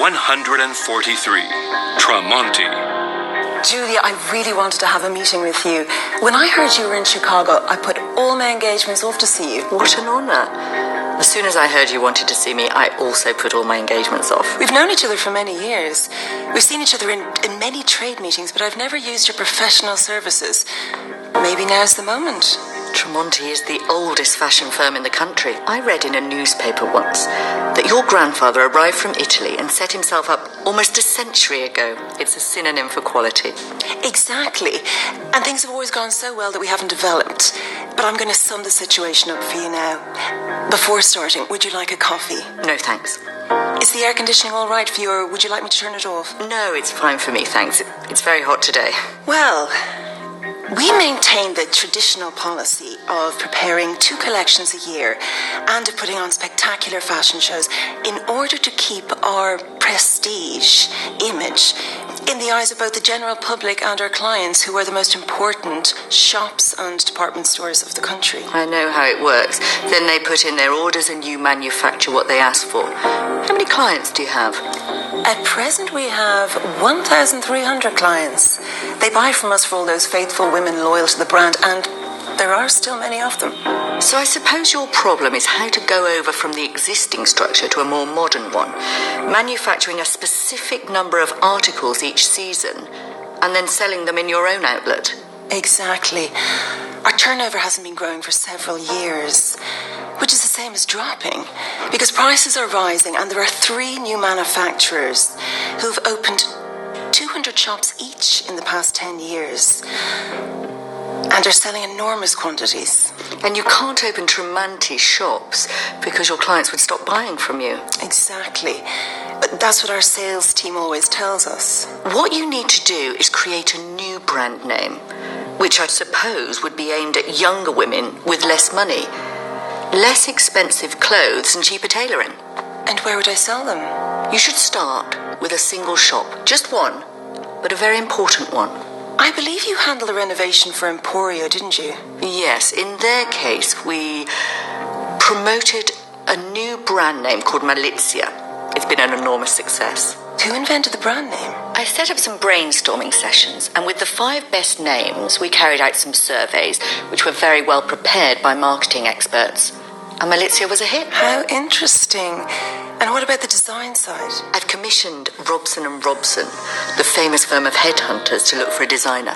143. Tramoni. Julia, I really wanted to have a meeting with you. When I heard you were in Chicago, I put all my engagements off to see you. What an honour. As soon as I heard you wanted to see me, I also put all my engagements off. We've known each other for many years. We've seen each other in many trade meetings, but I've never used your professional services. Maybe now's the moment. Tramoni is the oldest fashion firm in the country. I read in a newspaper once that your grandfather arrived from Italy and set himself up almost a century ago. It's a synonym for quality. Exactly. And things have always gone so well that we haven't developed. But I'm going to sum the situation up for you now. Before starting, would you like a coffee? No, thanks. Is the air conditioning all right for you, or would you like me to turn it off? No, it's fine for me, thanks. It's very hot today. Well, we maintain the traditional policy of preparing 2 collections a year and of putting on spectacular fashion shows in order to keep our prestige image in the eyes of both the general public and our clients, who are the most important shops and department stores of the country. I know how it works. Then they put in their orders and you manufacture what they ask for. How many clients do you have? At present, we have 1,300 clients. They buy from us for all those faithful women loyal to the brand, and there are still many of them. So I suppose your problem is how to go over from the existing structure to a more modern one, manufacturing a specific number of articles each season and then selling them in your own outlet. Exactly. Our turnover hasn't been growing for several years, which is the same as dropping, because prices are rising and there are 3 new manufacturers who've opened 200 shops each in the past 10 years and are selling enormous quantities. And you can't open Tramoni shops because your clients would stop buying from you. Exactly. But that's what our sales team always tells us. What you need to do is create a new brand name, which I suppose would be aimed at younger women with less money. Less expensive clothes and cheaper tailoring. And where would I sell them? You should start with a single shop. Just one, but a very important one. I believe you handled the renovation for Emporio, didn't you? Yes, in their case, we promoted a new brand name called Malizia. It's been an enormous success. Who invented the brand name? I set up some brainstorming sessions, and with the 5 best names, we carried out some surveys, which were very well prepared by marketing experts. And Malizia was a hit. How interesting. And what about the design side? I've commissioned Robson & Robson, the famous firm of headhunters, to look for a designer.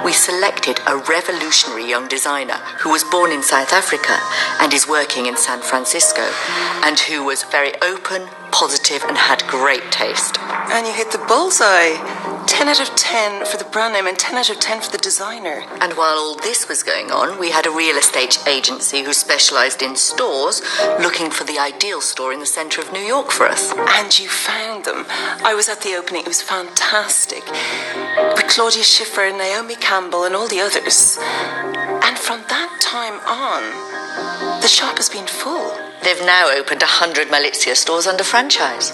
We selected a revolutionary young designer who was born in South Africa and is working in San Francisco, and who was very open, positive, and had great taste. And you hit the bullseye. 10 out of 10 for the brand name and 10 out of 10 for the designer. And while all this was going on, we had a real estate agency who specialised in stores, looking for the ideal store in the centre of New York for us. And you found them. I was at the opening. It was fantastic. With Claudia Schiffer and Naomi Campbell and all the others. And from that time on, the shop has been full. They've now opened 100 Malizia stores under franchise.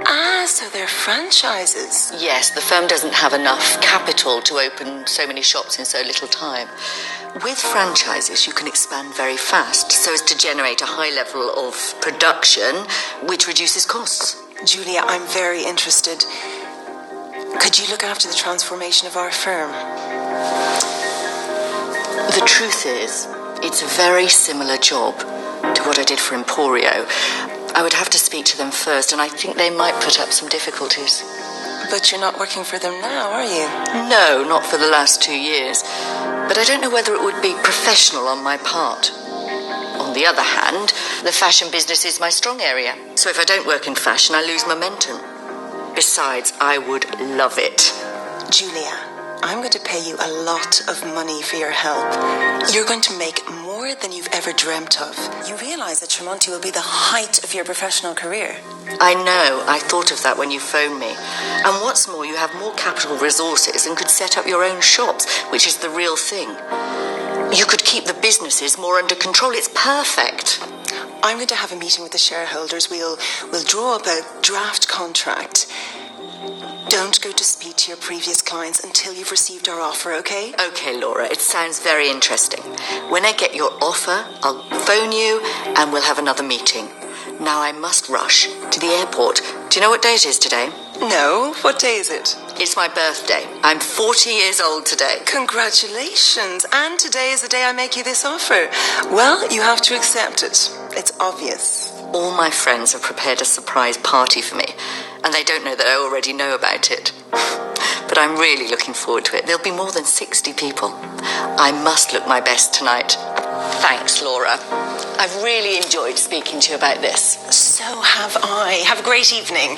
Ah, so they're franchises. Yes, the firm doesn't have enough capital to open so many shops in so little time. With franchises, you can expand very fast so as to generate a high level of production, which reduces costs. Julia, I'm very interested. Could you look after the transformation of our firm? The truth is, it's a very similar job to what I did for Emporio. I would have to speak to them first, and I think they might put up some difficulties. But you're not working for them now, are you? No, not for the last 2 years. But I don't know whether it would be professional on my part. On the other hand, the fashion business is my strong area. So if I don't work in fashion, I lose momentum. Besides, I would love it. Julia, I'm going to pay you a lot of money for your help. You're going to make more than you've ever dreamt of. You realise that Tramoni will be the height of your professional career. I know. I thought of that when you phoned me. And what's more, you have more capital resources and could set up your own shops, which is the real thing. You could keep the businesses more under control. It's perfect. I'm going to have a meeting with the shareholders. We'll draw up a draft contract. Don't go to speak to your previous clients until you've received our offer, okay? Okay, Laura, it sounds very interesting. When I get your offer, I'll phone you and we'll have another meeting. Now I must rush to the airport Do you know what day it is today? No, what day is it? It's my birthday. I'm 40 years old today. Congratulations. And today is the day I make you this offer. Well, you have to accept it. It's obvious. All my friends have prepared a surprise party for me, and they don't know that I already know about it. But I'm really looking forward to it. There'll be more than 60 people. I must look my best tonight. Thanks, Laura. I've really enjoyed speaking to you about this. So have I. Have a great evening.